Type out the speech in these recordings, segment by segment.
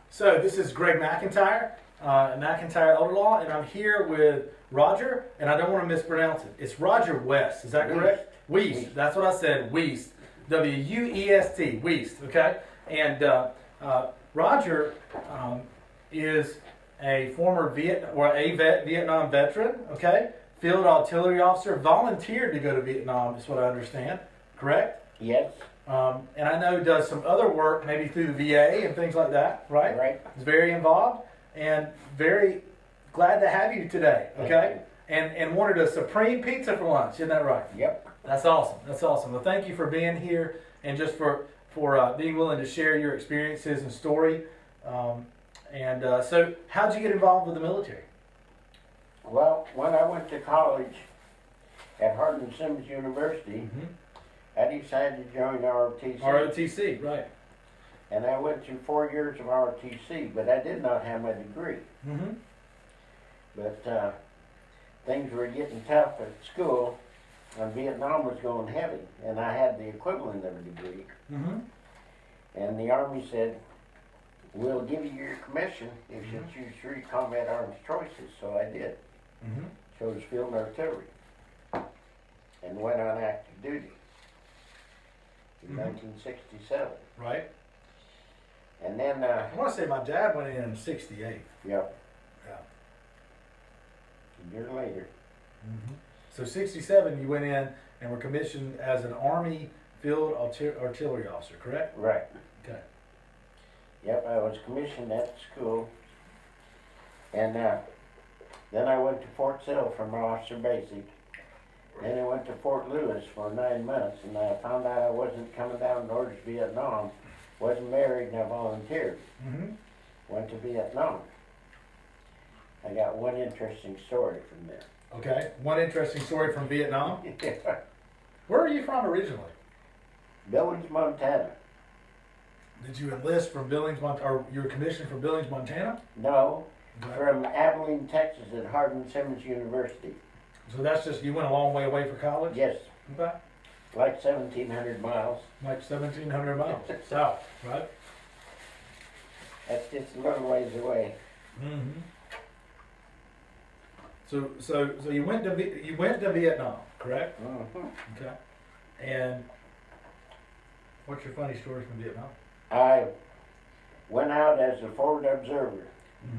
So this is Greg McIntyre, McIntyre Elder Law, and I'm here with Roger, and I don't want to mispronounce it. It's Roger Wuest, is that correct? Wuest. That's what I said, Wuest. W-U-E-S-T, Wuest, okay? And Roger is a former Vietnam veteran, okay? Field artillery officer, volunteered to go to Vietnam, is what I understand, correct? Yes. And I know does some other work, maybe through the VA and things like that, right? Right. He's very involved and very glad to have you today, okay? And wanted a supreme pizza for lunch, isn't that right? Yep. That's awesome. That's awesome. Well, thank you for being here and just for being willing to share your experiences and story. So, how'd you get involved with the military? Well, when I went to college at Hardin-Simmons University, I decided to join ROTC. ROTC, right. And I went through 4 years of ROTC, but I did not have my degree. But things were getting tough at school, and Vietnam was going heavy, and I had the equivalent of a degree. And the Army said, we'll give you your commission if you choose 3 combat arms choices, so I did. Chose field artillery and went on active duty in 1967. Right. And then I want to say my dad went in '68. Yep. Yeah. A year later. So '67, you went in and were commissioned as an Army field artillery officer, correct? Right. Okay. Yep, I was commissioned at the school, and then I went to Fort Sill for my officer basic. Then I went to Fort Lewis for 9 months, and I found out I wasn't coming down towards Vietnam. Wasn't married, and I volunteered. Went to Vietnam. I got one interesting story from there. Okay. One interesting story from Vietnam. Where are you from originally? Billings, Montana. Did you enlist from Billings, Montana, or you were commissioned from Billings, Montana? No, Okay. from Abilene, Texas at Hardin-Simmons University. So that's just, you went a long way away for college? Yes, Okay. like 1,700 miles. Like 1,700 miles south, right? That's just a little ways away. So you went to Vietnam, correct? Okay. And what's your funny story from Vietnam? I went out as a forward observer.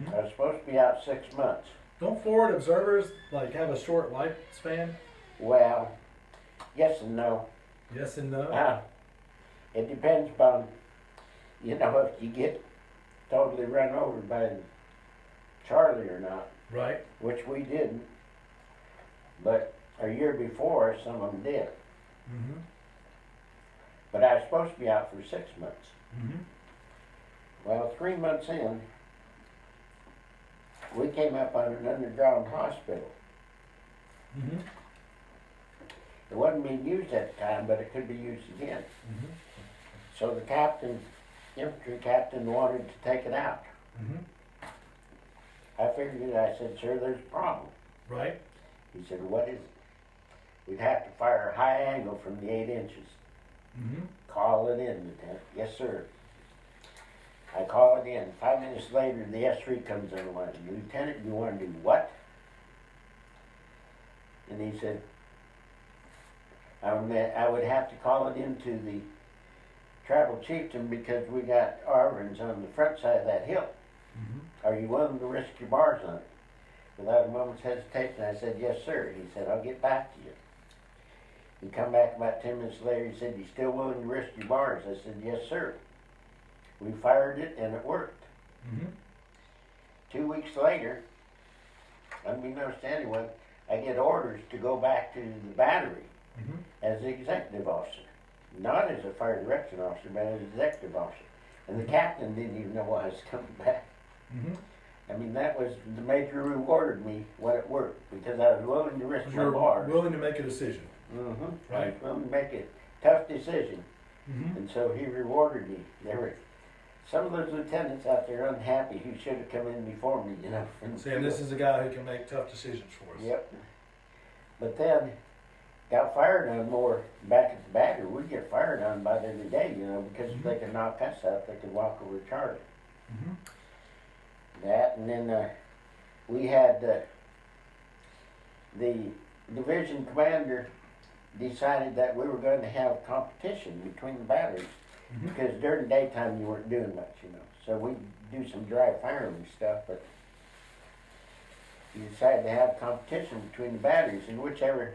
I was supposed to be out 6 months. Don't forward observers like have a short lifespan? Well, yes and no. Yes and no. It depends upon, if you get totally run over by Charlie or not. Right. Which we didn't. But a year before, some of them did. But I was supposed to be out for 6 months. Well, 3 months in, we came up on an underground hospital. It wasn't being used at the time, but it could be used again. So the infantry captain wanted to take it out. I figured it. I said, sir, there's a problem. Right. He said, what is it? We'd have to fire a high angle from the 8 inches. Call it in, Lieutenant. Yes, sir. I call it in. 5 minutes later, the S3 comes on the line. Lieutenant, you want to do what? And he said, I would have to call it into the tribal chieftain because we got Arvins on the front side of that hill. Are you willing to risk your bars on it? Without a moment's hesitation, I said, yes, sir. He said, I'll get back to you. He come back about 10 minutes later. He said, you still willing to risk your bars? I said, yes, sir. We fired it, and it worked. 2 weeks later, unbeknownst to anyone, I get orders to go back to the battery as the executive officer. Not as a fire direction officer, but as executive officer. And the captain didn't even know why I was coming back. I mean, that was the major rewarded me when it worked, because I was willing to risk my bars. Willing to make a decision. Right. I was willing to make a tough decision. And so he rewarded me. There were some of those lieutenants out there unhappy who should have come in before me, Saying this is a guy who can make tough decisions for us. Yep. But then got fired on more back at the battery. We'd get fired on about every day, you know, because if they could knock us out, they could walk over charge. That, and then we had the division commander decided that we were going to have competition between the batteries because during the daytime you weren't doing much, you know. So we do some dry firing stuff, but he decided to have competition between the batteries, and whichever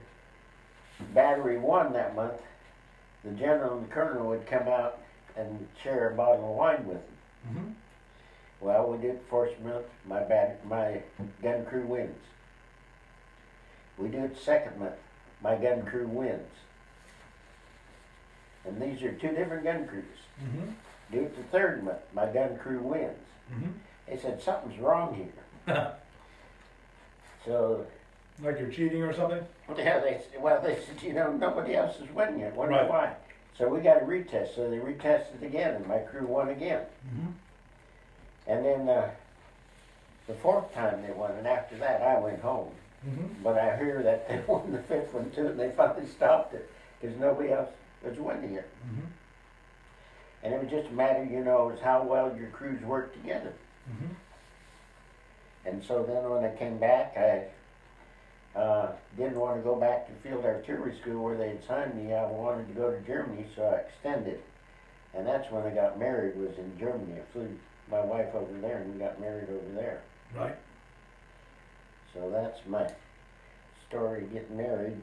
battery won that month, the general and the colonel would come out and share a bottle of wine with them. Well, we did the first month, my gun crew wins. We do it the second month, my gun crew wins. And these are two different gun crews. Do it the third month, my gun crew wins. They said, something's wrong here. So, like you're cheating or something? yeah, they said, you know, nobody else is winning it. Wonder Right. why. So we got a retest. So they retested again, and my crew won again. And then the fourth time they won, and after that I went home. But I hear that they won the fifth one too, and they finally stopped it because nobody else was winning it. And it was just a matter, you know, is how well your crews work together. And so then when I came back, I didn't want to go back to field artillery school where they had signed me. I wanted to go to Germany, so I extended. And that's when I got married, was in Germany. I flew my wife over there, and we got married over there. Right. So that's my story, getting married.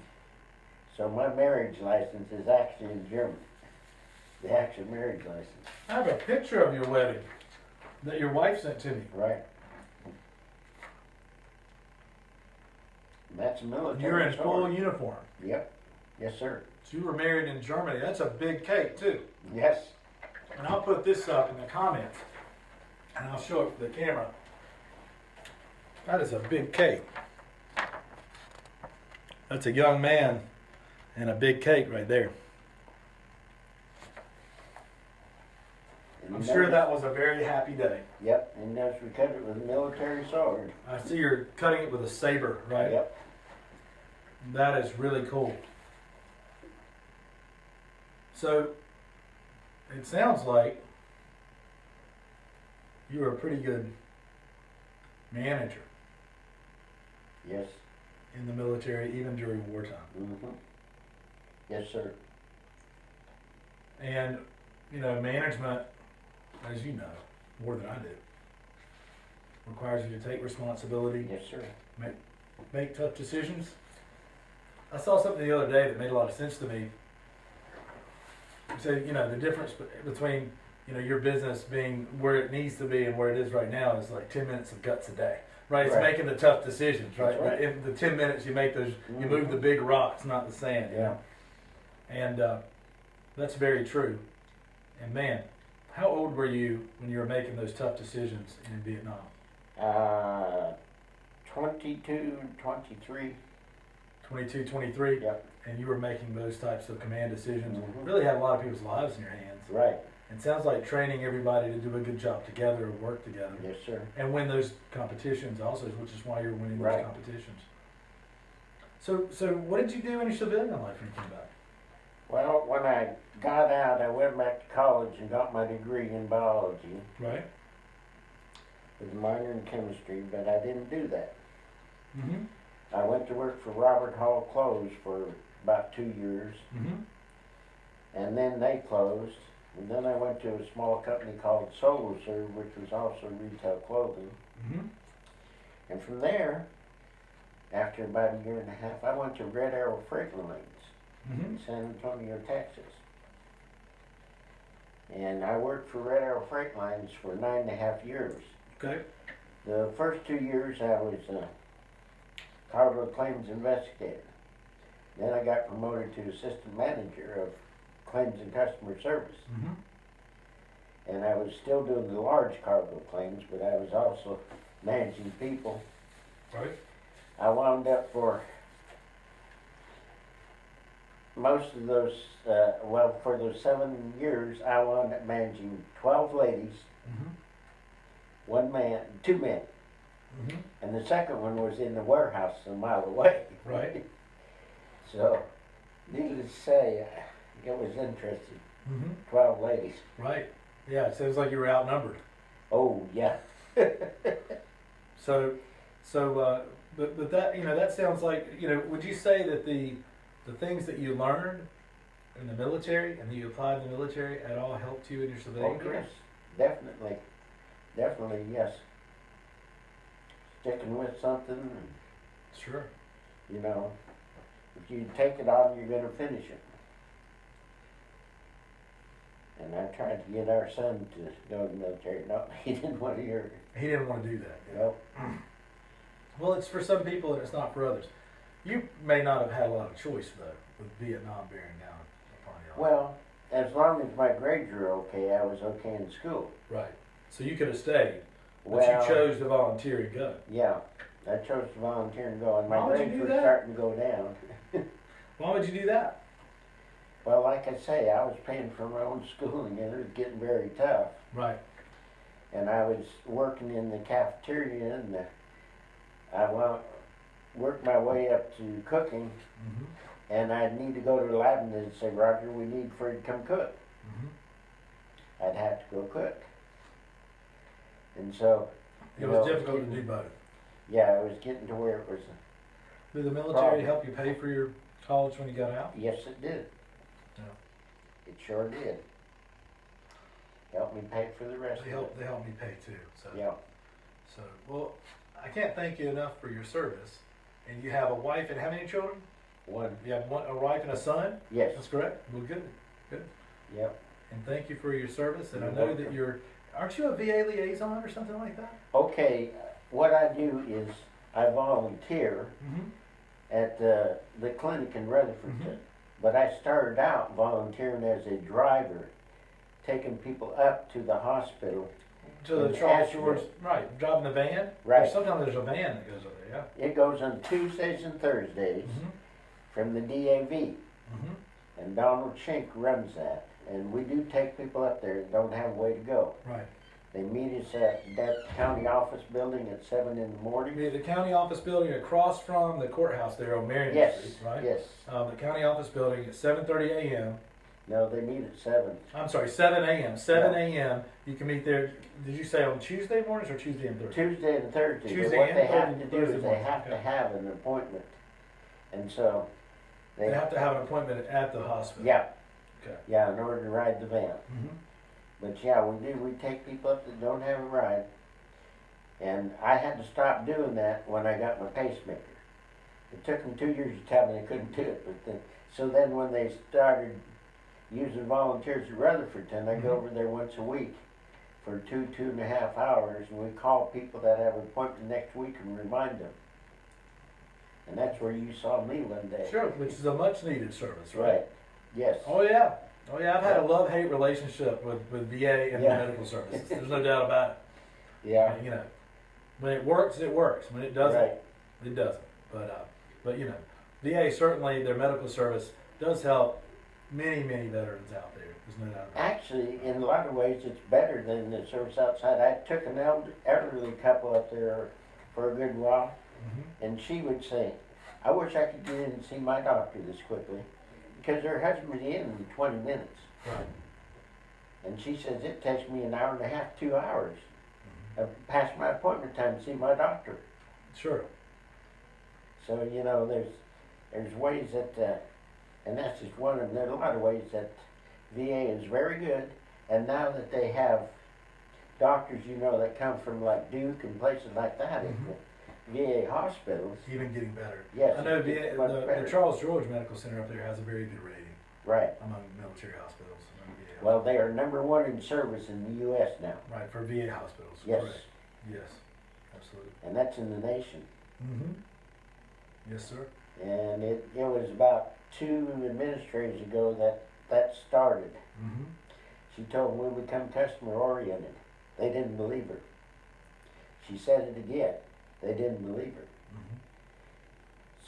So my marriage license is actually in Germany. The actual marriage license. I have a picture of your wedding that your wife sent to me. Right. That's a military. You're in full sword. uniform. Yep. Yes, sir. So you were married in Germany. That's a big cake, too. Yes. And I'll put this up in the comments, and I'll show it to the camera. That is a big cake. That's a young man and a big cake right there. I'm sure that was a very happy day. Yep, and notice we cut it with a military sword. I see you're cutting it with a saber, right? Yep. That is really cool. So, it sounds like you were a pretty good manager Yes. in the military, even during wartime. Yes, sir. And, you know, management, as you know, more than I do, requires you to take responsibility, Yes, sir. make tough decisions. I saw something the other day that made a lot of sense to me. So, you know, the difference between, you know, your business being where it needs to be and where it is right now is like 10 minutes of guts a day, right? It's Right. making the tough decisions, right? That's right. In the 10 minutes you make those, you move the big rocks, not the sand. You know? And that's very true. And man, how old were you when you were making those tough decisions in Vietnam? 22, 23. 22, 23? Yep. And you were making those types of command decisions. Mhm. Really had a lot of people's lives in your hands. Right. It sounds like training everybody to do a good job together and work together. Yes, sir. And win those competitions also, which is why you're winning those Right. competitions. So what did you do in your civilian life when you came back? Well, when I got out, I went back to college and got my degree in biology Right. with a minor in chemistry, but I didn't do that. Mm-hmm. I went to work for Robert Hall Clothes for about 2 years, Mm-hmm. and then they closed. And then I went to a small company called Solo Serve, which was also retail clothing. Mm-hmm. And from there, after about a year and a half, I went to Red Arrow Freight Lines Mm-hmm. in San Antonio, Texas. And I worked for Red Arrow Freight Lines for 9.5 years. Okay. The first 2 years I was a cargo claims investigator. Then I got promoted to assistant manager of claims and customer service. Mm-hmm. And I was still doing the large cargo claims, but I was also managing people. Right. I wound up for most of those, for those 7 years, I wound up managing 12 ladies, Mm-hmm. 1 man, 2 men. Mm-hmm. And the second one was in the warehouse a mile away. Right. So Needless to say, it was interesting. Mm-hmm. 12 ladies. Right. Yeah, it sounds like you were outnumbered. Oh, yeah. So, but that, that sounds like, would you say that the things that you learned in the military and that you applied in the military at all helped you in your civilian career? Yes, definitely. Definitely, yes. Sticking with something, and, Sure. if you take it on, you're going to finish it. And I tried to get our son to go to the military. No, he didn't want to hear it. He didn't want to do that. Nope. Well, it's for some people and it's not for others. You may not have had a lot of choice, though, with Vietnam bearing down upon you. Well, as long as my grades were okay, I was okay in school. Right. So you could have stayed, but Well, you chose to volunteer and go. Yeah, I chose to volunteer and go, and my Why would you grades do were that? starting to go down. Why would you do that? Well, like I say, I was paying for my own schooling, and it was getting very tough. Right. And I was working in the cafeteria, and worked my way up to cooking, Mm-hmm. and I'd need to go to the lab, and they'd say, Roger, we need for you to come cook. Mm-hmm. I'd have to go cook. And so, It was difficult to do both. yeah, it was getting to where it was, Did the military Problem. help you pay for your college when you got out? yes, it did. No. It sure did. Helped me pay for the rest They of helped. it. They helped me pay too. So. Yeah. So well, I can't thank you enough for your service. And you have a wife and how many children? One. You have a wife and a son. Yes. That's correct. Well, good. Good. Yep. And thank you for your service. And You're I know welcome. that aren't you a VA liaison or something like that? Okay, what I do is I volunteer Mm-hmm. at the clinic in Rutherford. Mhm. But I started out volunteering as a driver, taking people up to the hospital. To the And Charles Asheville. George, right? Driving the van. Right. Sometimes there's a van that goes over there. It goes on Tuesdays and Thursdays Yeah. Mm-hmm. from the DAV, Mm-hmm. and Donald Schenck runs that. And we do take people up there that don't have a way to go. Right. They meet us at that county office building at 7 in the morning. The county office building across from the courthouse there on Marion Yes, Street, right? yes. The county office building at 7:30 a.m. No, they meet at 7. I'm sorry, 7 a.m. 7 a.m. You can meet there. Did you say on Tuesday mornings or Tuesday and Thursday? Tuesday and Thursday. Tuesday but what and they have Thursday- to do Thursday is they morning, have okay. to have an appointment. And so They have to have an appointment at the hospital. yeah, Okay. yeah, in order to ride the van. Mm-hmm. But yeah, we do. We take people up that don't have a ride. And I had to stop doing that when I got my pacemaker. It took them 2 years to tell me I couldn't do it. But so then when they started using volunteers at Rutherfordton, I go Mhm. over there once a week for 2.5 hours, and we call people that have an appointment next week and remind them. And that's where you saw me one day. Sure, which is a much needed service, right? Right. Yes. Oh yeah. Oh yeah. I've had a love-hate relationship with VA and Yeah. the medical services. There's no doubt about it. Yeah. And, when it works, it works. When it doesn't, Right. it doesn't. But VA certainly their medical service does help many veterans out there. There's no doubt about it. Actually, in a lot of ways, it's better than the service outside. I took an elderly couple up there for a good while, Mm-hmm. and she would say, I wish I could get in and see my doctor this quickly, because her husband was in 20 minutes. Right. And she says, it takes me an hour and a half, 2 hours Mm-hmm. past my appointment time to see my doctor. Sure. So, there's ways that, and that's just one of them. There are a lot of ways that VA is very good, and now that they have doctors, that come from like Duke and places like that in Mhm. the VA hospitals. Even getting better. Yes, I know it gets VA, much the better. Charles George Medical Center up there has a very good rating Right. among military hospitals. Among VA Well, they are #1 in service in the U.S. now, right, for VA hospitals. Yes. Correct. Yes. Absolutely. and that's in the nation. Mm-hmm. Yes, sir. And it was about 2 administrators ago that started. Mm-hmm. She told them we become customer oriented. They didn't believe her. She said it again. They didn't believe her. Mm-hmm.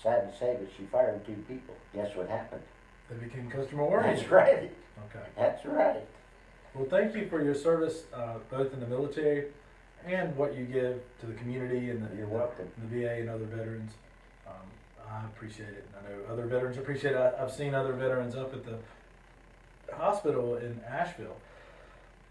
Sad to say, but she fired 2 people. Guess what happened? They became customer oriented. That's right. Okay. That's right. Well, thank you for your service, both in the military and what you give to the community and You're welcome. the VA and other veterans. I appreciate it. I know other veterans appreciate it. I've seen other veterans up at the hospital in Asheville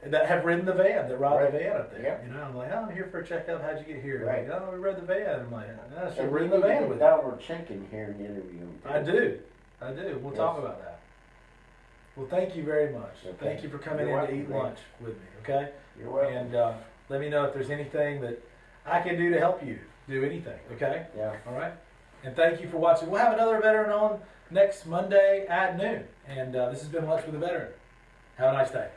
that have ridden the van, that ride the van up there. Yep. You know, I'm like, oh, I'm here for a checkup. How'd you get here? Right. Like, oh, we rode the van. I'm like, no, should And ridden we the need to van get with it. Donald Chicken here and interview him. I do. We'll Yes. talk about that. Well, thank you very much. Okay. Thank you for coming You're in to welcome, eat man. lunch with me, okay? You're welcome. And let me know if there's anything that I can do to help you do anything, okay? Yeah. All right? And thank you for watching. We'll have another veteran on next Monday at noon. And this has been Lunch with a Veteran. Have a nice day.